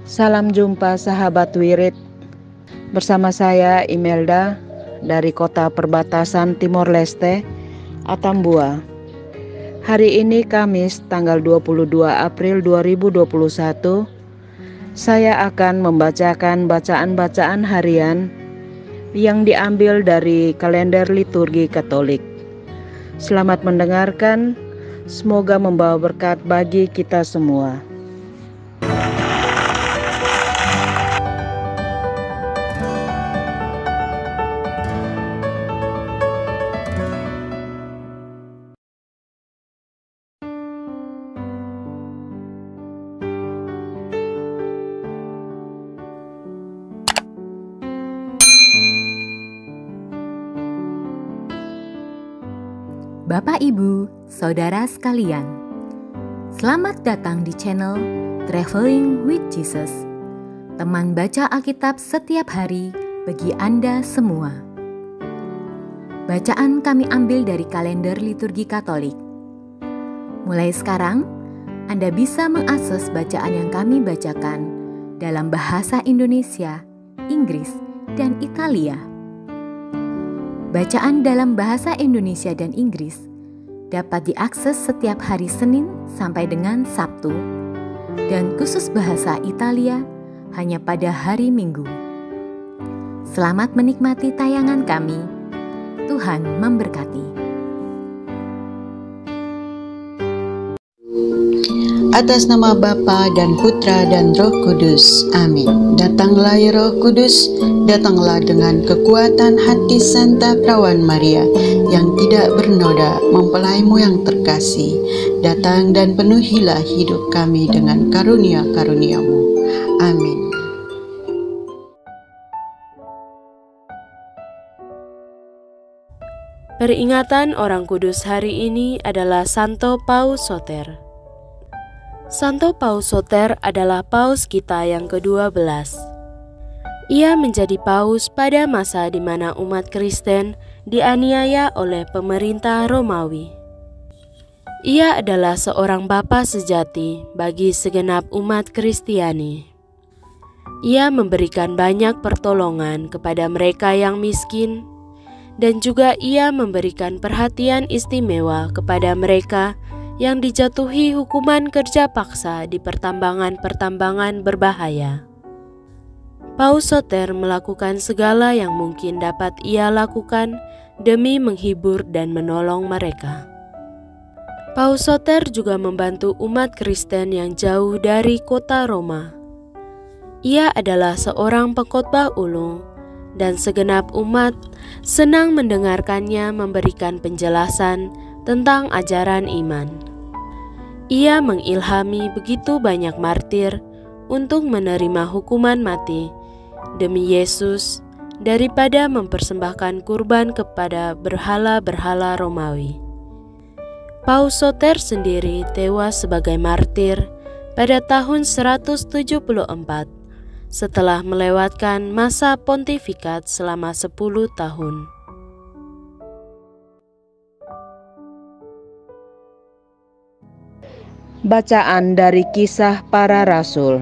Salam jumpa sahabat Wirid. Bersama saya Imelda dari kota perbatasan Timor Leste, Atambua. Hari ini Kamis tanggal 22 April 2021. Saya akan membacakan bacaan-bacaan harian yang diambil dari kalender liturgi Katolik. Selamat mendengarkan, semoga membawa berkat bagi kita semua. Bapak, Ibu, Saudara sekalian, selamat datang di channel Traveling with Jesus, teman baca Alkitab setiap hari bagi Anda semua. Bacaan kami ambil dari kalender liturgi Katolik. Mulai sekarang, Anda bisa mengakses bacaan yang kami bacakan dalam bahasa Indonesia, Inggris, dan Italia. Bacaan dalam bahasa Indonesia dan Inggris dapat diakses setiap hari Senin sampai dengan Sabtu, dan khusus bahasa Italia hanya pada hari Minggu. Selamat menikmati tayangan kami. Tuhan memberkati. Atas nama Bapa dan Putra dan Roh Kudus. Amin. Datanglah ya Roh Kudus, datanglah dengan kekuatan hati Santa Perawan Maria yang tidak bernoda, mempelaimu yang terkasih. Datang dan penuhilah hidup kami dengan karunia-karuniamu. Amin. Peringatan Orang Kudus hari ini adalah Santo Paus Soter. Santo Paus Soter adalah paus kita yang ke-12. Ia menjadi paus pada masa di mana umat Kristen dianiaya oleh pemerintah Romawi. Ia adalah seorang bapa sejati bagi segenap umat Kristiani. Ia memberikan banyak pertolongan kepada mereka yang miskin, dan juga ia memberikan perhatian istimewa kepada mereka yang dijatuhi hukuman kerja paksa di pertambangan-pertambangan berbahaya. Paus Soter melakukan segala yang mungkin dapat ia lakukan demi menghibur dan menolong mereka. Paus Soter juga membantu umat Kristen yang jauh dari kota Roma. Ia adalah seorang pengkhotbah ulung, dan segenap umat senang mendengarkannya memberikan penjelasan tentang ajaran iman. Ia mengilhami begitu banyak martir untuk menerima hukuman mati demi Yesus daripada mempersembahkan kurban kepada berhala-berhala Romawi. Paus Soter sendiri tewas sebagai martir pada tahun 174 setelah melewatkan masa pontifikat selama 10 tahun. Bacaan dari Kisah Para Rasul.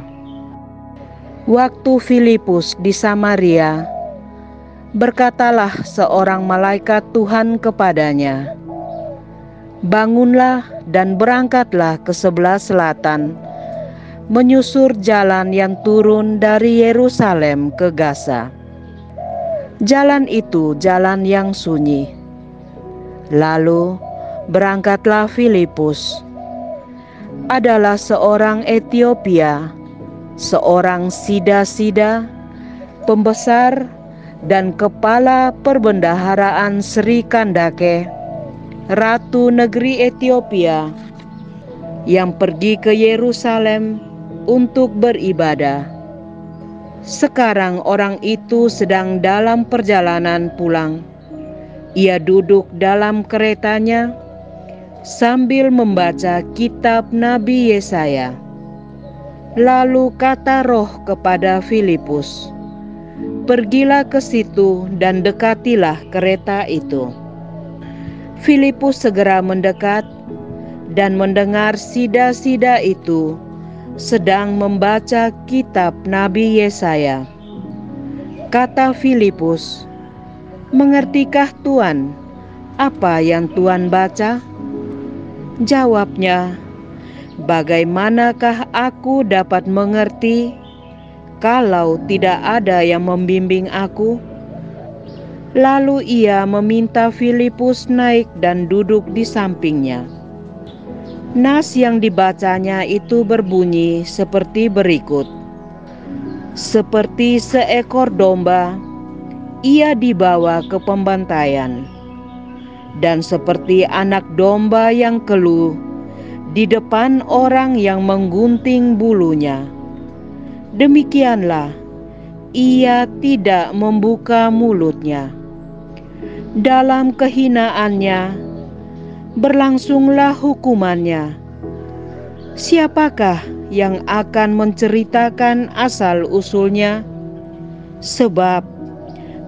Waktu Filipus di Samaria, berkatalah seorang malaikat Tuhan kepadanya, "Bangunlah dan berangkatlah ke sebelah selatan, menyusur jalan yang turun dari Yerusalem ke Gaza. Jalan itu jalan yang sunyi." Lalu berangkatlah Filipus. Adalah seorang Etiopia, seorang sida-sida, pembesar dan kepala perbendaharaan Sri Kandake, ratu negeri Etiopia, yang pergi ke Yerusalem untuk beribadah. Sekarang orang itu sedang dalam perjalanan pulang. Ia duduk dalam keretanya sambil membaca kitab Nabi Yesaya. Lalu kata Roh kepada Filipus, "Pergilah ke situ dan dekatilah kereta itu." Filipus segera mendekat dan mendengar sida-sida itu sedang membaca kitab Nabi Yesaya. Kata Filipus, "Mengertikah Tuan apa yang Tuan baca?" Jawabnya, "Bagaimanakah aku dapat mengerti kalau tidak ada yang membimbing aku?" Lalu ia meminta Filipus naik dan duduk di sampingnya. Nas yang dibacanya itu berbunyi seperti berikut. Seperti seekor domba, ia dibawa ke pembantaian, dan seperti anak domba yang keluh di depan orang yang menggunting bulunya, demikianlah ia tidak membuka mulutnya. Dalam kehinaannya berlangsunglah hukumannya. Siapakah yang akan menceritakan asal-usulnya? Sebab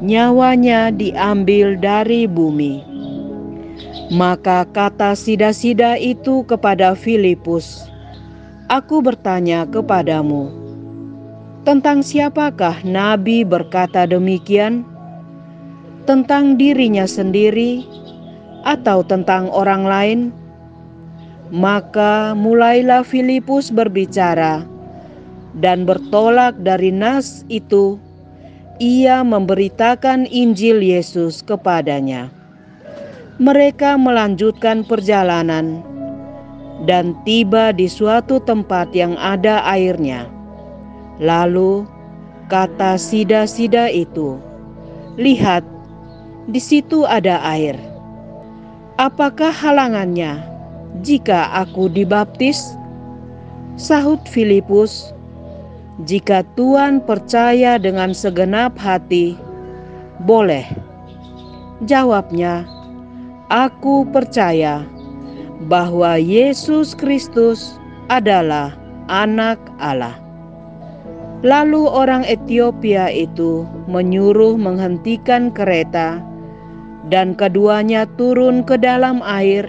nyawanya diambil dari bumi. Maka kata sida-sida itu kepada Filipus, "Aku bertanya kepadamu, tentang siapakah Nabi berkata demikian? Tentang dirinya sendiri atau tentang orang lain?" Maka mulailah Filipus berbicara, dan bertolak dari nas itu, ia memberitakan Injil Yesus kepadanya. Mereka melanjutkan perjalanan dan tiba di suatu tempat yang ada airnya. Lalu kata sida-sida itu, "Lihat, di situ ada air. Apakah halangannya jika aku dibaptis?" Sahut Filipus, "Jika Tuan percaya dengan segenap hati, boleh." Jawabnya, "Aku percaya bahwa Yesus Kristus adalah Anak Allah." Lalu orang Etiopia itu menyuruh menghentikan kereta, dan keduanya turun ke dalam air.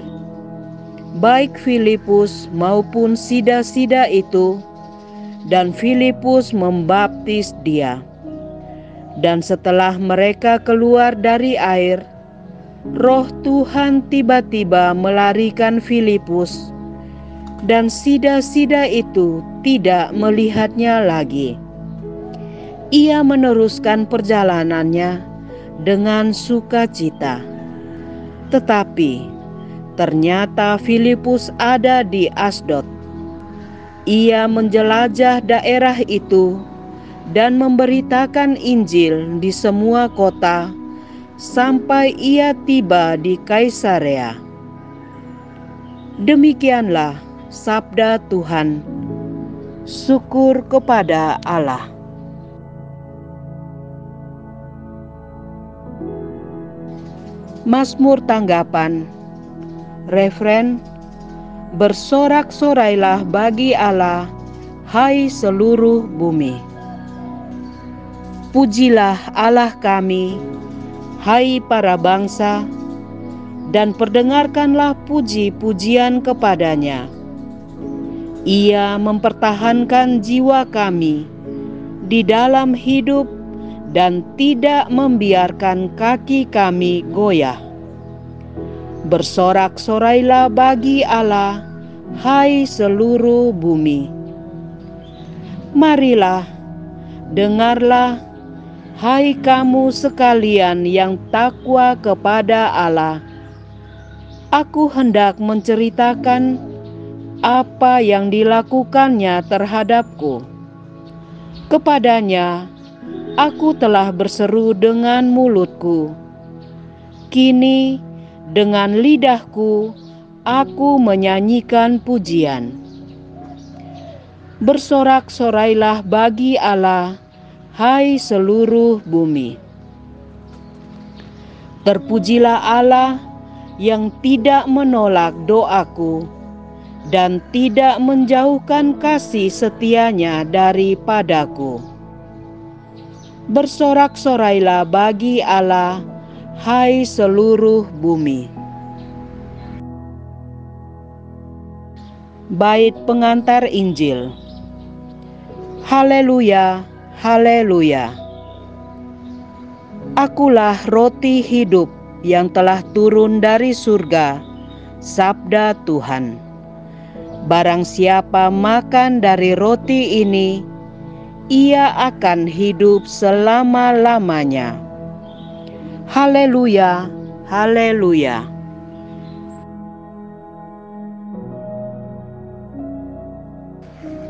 Baik Filipus maupun sida-sida itu, dan Filipus membaptis dia. Dan setelah mereka keluar dari air, Roh Tuhan tiba-tiba melarikan Filipus, dan sida-sida itu tidak melihatnya lagi. Ia meneruskan perjalanannya dengan sukacita. Tetapi ternyata Filipus ada di Asdod. Ia menjelajah daerah itu dan memberitakan Injil di semua kota sampai ia tiba di Kaisarea. Demikianlah sabda Tuhan. Syukur kepada Allah. Mazmur tanggapan. Refren, "Bersorak-sorailah bagi Allah, hai seluruh bumi. Pujilah Allah kami, hai para bangsa, dan perdengarkanlah puji-pujian kepadanya. Ia mempertahankan jiwa kami di dalam hidup dan tidak membiarkan kaki kami goyah. Bersorak-sorailah bagi Allah, hai seluruh bumi. Marilah, dengarlah, hai kamu sekalian yang takwa kepada Allah. Aku hendak menceritakan apa yang dilakukannya terhadapku. Kepadanya aku telah berseru dengan mulutku. Kini dengan lidahku aku menyanyikan pujian. Bersorak-sorailah bagi Allah, hai seluruh bumi. Terpujilah Allah yang tidak menolak doaku dan tidak menjauhkan kasih setianya daripadaku. Bersorak-sorailah bagi Allah, hai seluruh bumi. Bait pengantar Injil. Haleluya, haleluya. Akulah roti hidup yang telah turun dari surga, sabda Tuhan. Barang siapa makan dari roti ini, ia akan hidup selama-lamanya. Haleluya, haleluya.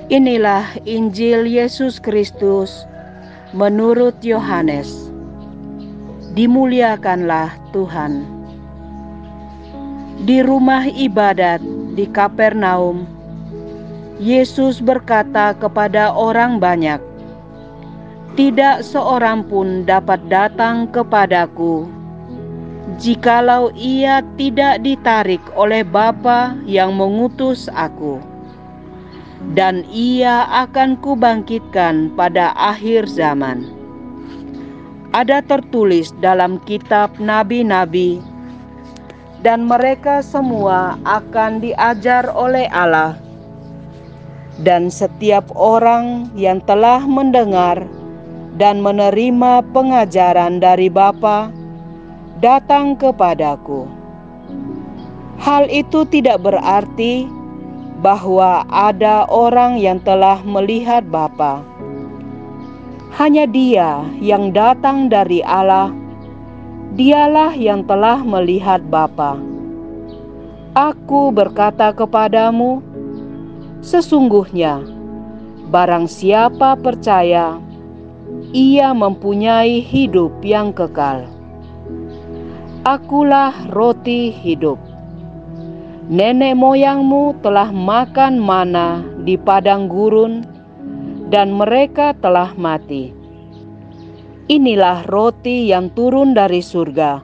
Inilah Injil Yesus Kristus menurut Yohanes. Dimuliakanlah Tuhan. Di rumah ibadat di Kapernaum, Yesus berkata kepada orang banyak, "Tidak seorang pun dapat datang kepadaku, jikalau ia tidak ditarik oleh Bapa yang mengutus aku. Dan ia akan kubangkitkan pada akhir zaman." Ada tertulis dalam kitab nabi-nabi, dan mereka semua akan diajar oleh Allah. Dan setiap orang yang telah mendengar dan menerima pengajaran dari Bapa datang kepadaku. Hal itu tidak berarti bahwa ada orang yang telah melihat Bapa. Hanya Dia yang datang dari Allah, Dialah yang telah melihat Bapa. Aku berkata kepadamu, sesungguhnya barang siapa percaya, ia mempunyai hidup yang kekal. Akulah roti hidup. Nenek moyangmu telah makan mana di padang gurun, dan mereka telah mati. Inilah roti yang turun dari surga.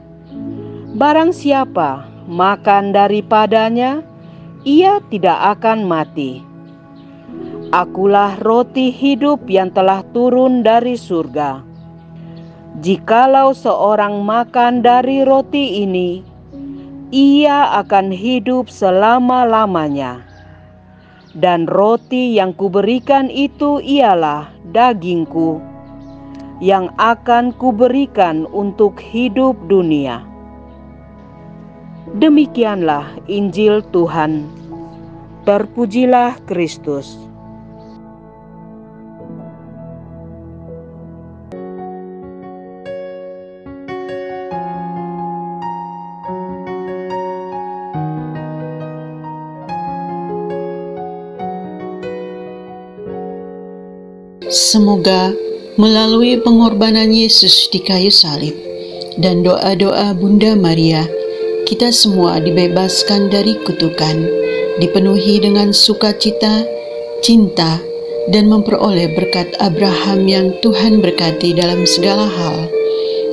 Barang siapa makan daripadanya, ia tidak akan mati. Akulah roti hidup yang telah turun dari surga. Jikalau seorang makan dari roti ini, ia akan hidup selama-lamanya. Dan roti yang kuberikan itu ialah dagingku, yang akan kuberikan untuk hidup dunia. Demikianlah Injil Tuhan. Terpujilah Kristus. Semoga melalui pengorbanan Yesus di kayu salib dan doa-doa Bunda Maria, kita semua dibebaskan dari kutukan, dipenuhi dengan sukacita, cinta, dan memperoleh berkat Abraham yang Tuhan berkati dalam segala hal,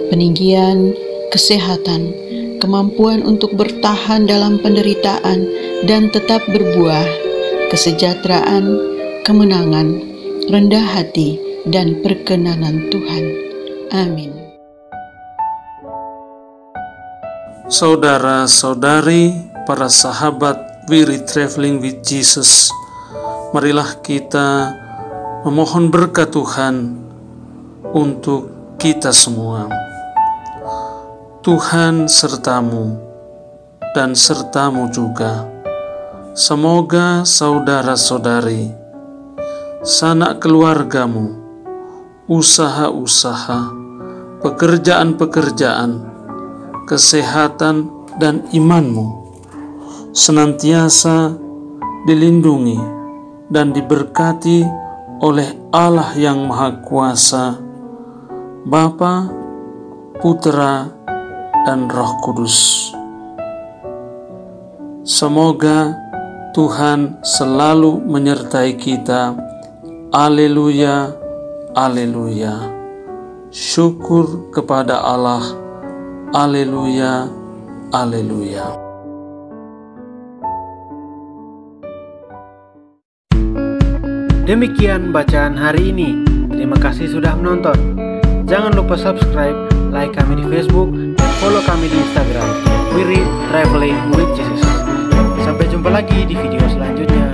peninggian, kesehatan, kemampuan untuk bertahan dalam penderitaan dan tetap berbuah, kesejahteraan, kemenangan, rendah hati, dan perkenanan Tuhan. Amin. Saudara-saudari, para sahabat We Traveling with Jesus, marilah kita memohon berkat Tuhan untuk kita semua. Tuhan sertamu dan sertamu juga. Semoga saudara-saudari, sanak keluargamu, usaha-usaha, pekerjaan-pekerjaan, kesehatan, dan imanmu senantiasa dilindungi dan diberkati oleh Allah yang Maha Kuasa, Bapa, Putra, dan Roh Kudus. Semoga Tuhan selalu menyertai kita. Haleluya, haleluya. Syukur kepada Allah. Haleluya, haleluya. Demikian bacaan hari ini. Terima kasih sudah menonton. Jangan lupa subscribe, like kami di Facebook, dan follow kami di Instagram. We Traveling with Jesus. Sampai jumpa lagi di video selanjutnya.